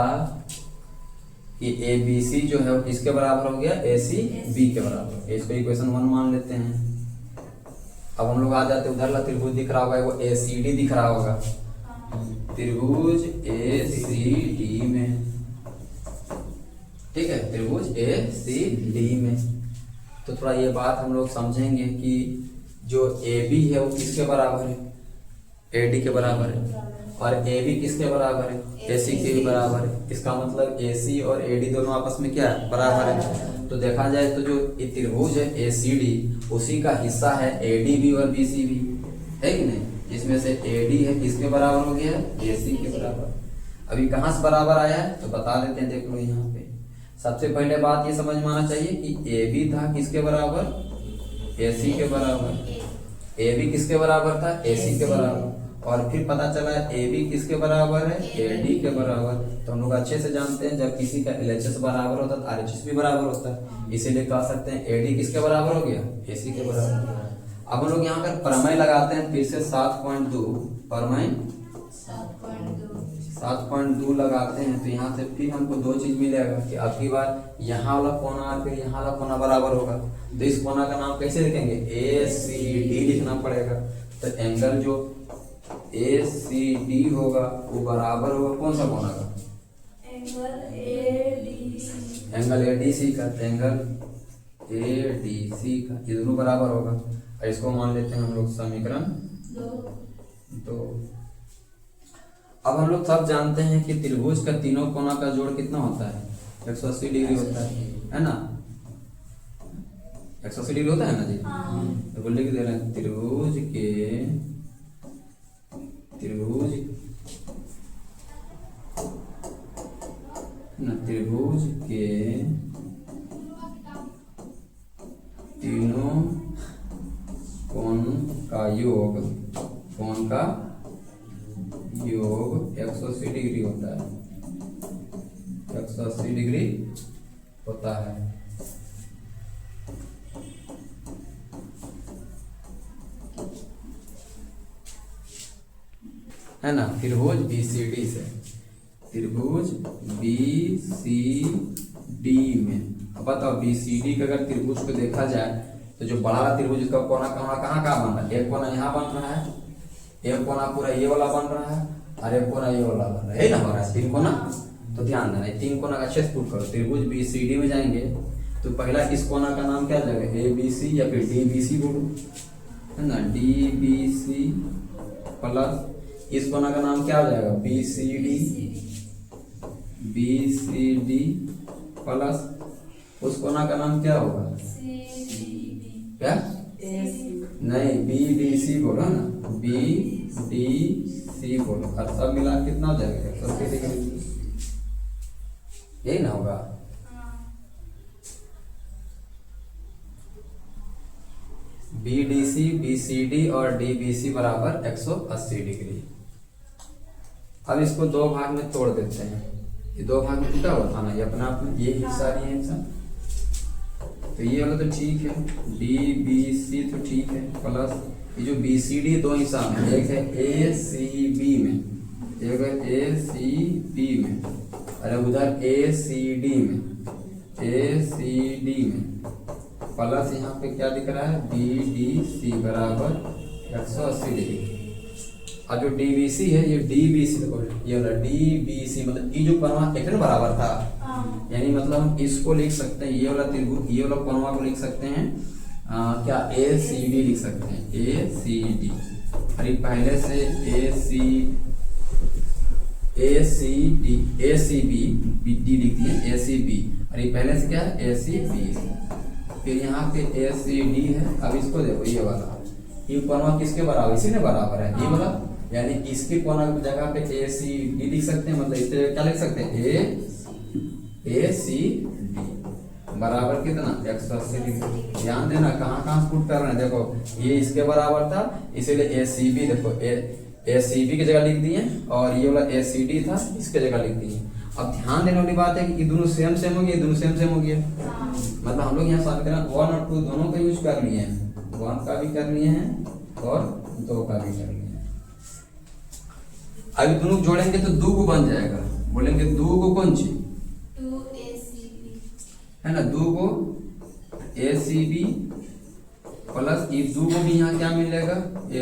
कि ABC जो है किसके बराबर हो गया? ACB के बराबर। इसको इक्वेशन 1 मान लेते हैं। अब हम लोग आ जाते उधर ला, त्रिभुज दिख रहा होगा, वो ACD दिख रहा होगा, त्रिभुज ACD में, ठीक है, त्रिभुज ACD में। तो थोड़ा ये बात हम लोग समझेंगे कि जो AB है वो किसके बराबर है, AD के बराबर है, और AB किसके बराबर है, AC के बराबर है। इसका मतलब AC और AD दोनों आपस में क्या है, बराबर है। तो देखा जाए तो जो त्रिभुज है ACD उसी का हिस्सा है ADB और BCB, है कि नहीं। इसमें से AD है किसके बराबर हो गया, AC के बराबर। अभी कहाँ से बराबर आया है तो बता देते हैं, देख लो यहाँ पे। सबसे पहले बात ये समझ में आना चाहिए कि AB था किसके बराबर, AC के बराबर, AB किसके बराबर था, AC के बराबर, और फिर पता चला AB किसके बराबर है, AD के बराबर। तो हम लोग अच्छे से जानते हैं जब किसी का LHS बराबर होता है तो RHS भी बराबर होता है, इसीलिए कह सकते हैं AD किसके बराबर हो गया, AC के बराबर। अब हम लोग यहाँ पर प्रमेय लगाते हैं फिर से 7.2, प्रमेय 7.2 लगाते हैं। तो यहाँ से फिर हमको दो चीज मिलेगा कि अब की बार यहाँ वाला कोना और फिर यहाँ वाला कोना बराबर होगा, तो इस कोना का नाम कैसे लिखेंगे, ACD लिखना पड़ेगा। तो एंगल जो ACD होगा वो बराबर होगा कौन सा कोना का, एंगल ADC का, एंगल ADC का, ये दोनों बराबर होगा। और इसको मान लेते हैं हम लोग समीकरण 2। अब हम लोग सब जानते हैं कि त्रिभुज का तीनों कोना का जोड़ कितना होता है, 180 डिग्री होता है ना, 180 डिग्री होता है ना जी। तो बोल लिख दे रहे हैं त्रिभुज के तीनों कोण का योग 180 डिग्री होता है, 180 डिग्री होता है ना। त्रिभुज BCD से, त्रिभुज BCD में, अब बताओ BCD का अगर त्रिभुज को देखा जाए तो जो बड़ा त्रिभुज का कोना कहाँ बन रहा है, एक कोना यहाँ बन रहा है, एक कोना पूरा ये वाला बन रहा है, और एक कोना ये वाला बन रहा है ना, हमारा 3 कोना। तो ध्यान देना 3 कोना का अच्छे से पुट करो। त्रिभुज BCD में जाएंगे तो पहला इस कोना का नाम क्या लगेगा, ABC या फिर DBC बोलो, है ना, DBC प्लस इस कोना का नाम क्या हो जाएगा, BCD प्लस उस कोना का नाम क्या होगा, क्या नहीं, BDC बोलो ना, BDC बोलो, और सब मिला कितना हो जाएगा, 180 डिग्री, यही ना होगा। BDC, BCD और DBC बराबर 180 डिग्री। अब इसको दो भाग में तोड़ देते हैं, ये दो भाग में टूटा हुआ था ना, ये अपना अपना, ये हिस्सा ये हिस्सा, तो ये वाला तो ठीक है, DBC तो ठीक है, प्लस ये जो BCD दो हिस्सा में, एक है ACB में, एक है ACB में, अरे उधर ACD में, प्लस यहाँ पे क्या दिख रहा है, BDC बराबर 180 डिग्री। और जो DBC है ये DBC देखो, ये वाला DBC मतलब ये जो कोना एक बराबर था, यानी मतलब हम इसको लिख सकते हैं, ये वाला त्रिभुज ये वाला कोना को लिख सकते हैं क्या, ACD लिख सकते हैं, ACD। अरे पहले से ACB BD लिख दिए, ACB, अरे पहले से क्या है ACB, फिर यहाँ पे ACD है। अब इसको देखो ये वाला, ये कोना किसके बराबर, इसी ने बराबर है, ये वाला, यानी इसके कोना की जगह पे ACD लिख सकते हैं, मतलब इस तरह क्या लिख सकते हैं, ACD बराबर कितना, 180 डिग्री। ध्यान देना कहाँ पुट कर रहे हैं, देखो ये इसके बराबर था इसीलिए ACB, देखो ACB की जगह लिख दिए, और ये वाला ACD था इसके जगह लिख दिए। अब ध्यान देने वाली बात है कि ये दोनों सेम हो गए, दोनों सेम हो गया, मतलब हम लोग यहाँ समीकरण 1 और 2 दोनों का यूज कर लिए हैं, 1 का भी कर लिए हैं और 2 का भी कर लिए हैं। अभी दोनों जोड़ेंगे तो 2 को बन जाएगा, बोलेंगे 2 को कौन सी, 2ACB है ना, 2 को ACB प्लस ये दो को भी यहाँ क्या मिलेगा ए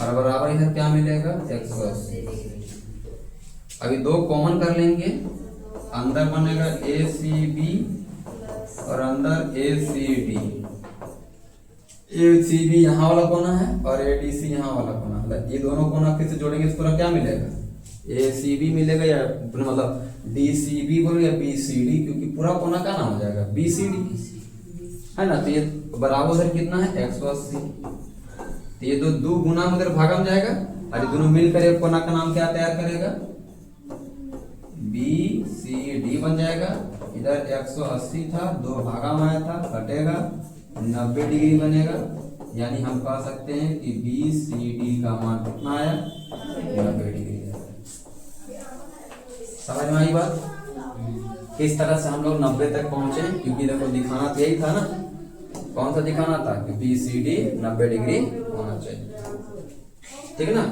और बराबर इधर क्या मिलेगा 180। अभी दो कॉमन कर लेंगे, अंदर बनेगा ACB और अंदर ACD। ACB यहाँ वाला कोना है और ADC यहाँ वाला कोना है, ये दोनों कोना फिर से जोड़ेंगे तो पूरा क्या मिलेगा ACB मिलेगा या मतलब DCB बोलो या BCD, क्योंकि पूरा कोना का नाम हो जाएगा BCD है ना। तो ये बराबर उधर कितना है 180। तो ये दो गुना में उधर भागा में जाएगा और ये दोनों मिलकर एक कोना का नाम क्या तैयार करेगा BCD बन जाएगा। इधर 180 था, दो भागा में आया था, घटेगा 90 डिग्री बनेगा, यानी हम कह सकते हैं कि BCD का मान कितना आया 90 डिग्री। समझ में आई बात? किस तरह से हम लोग 90 तक पहुंचे, क्योंकि देखो दिखाना तो यही था ना, कौन सा दिखाना था कि BCD 90 डिग्री होना चाहिए, ठीक है ना।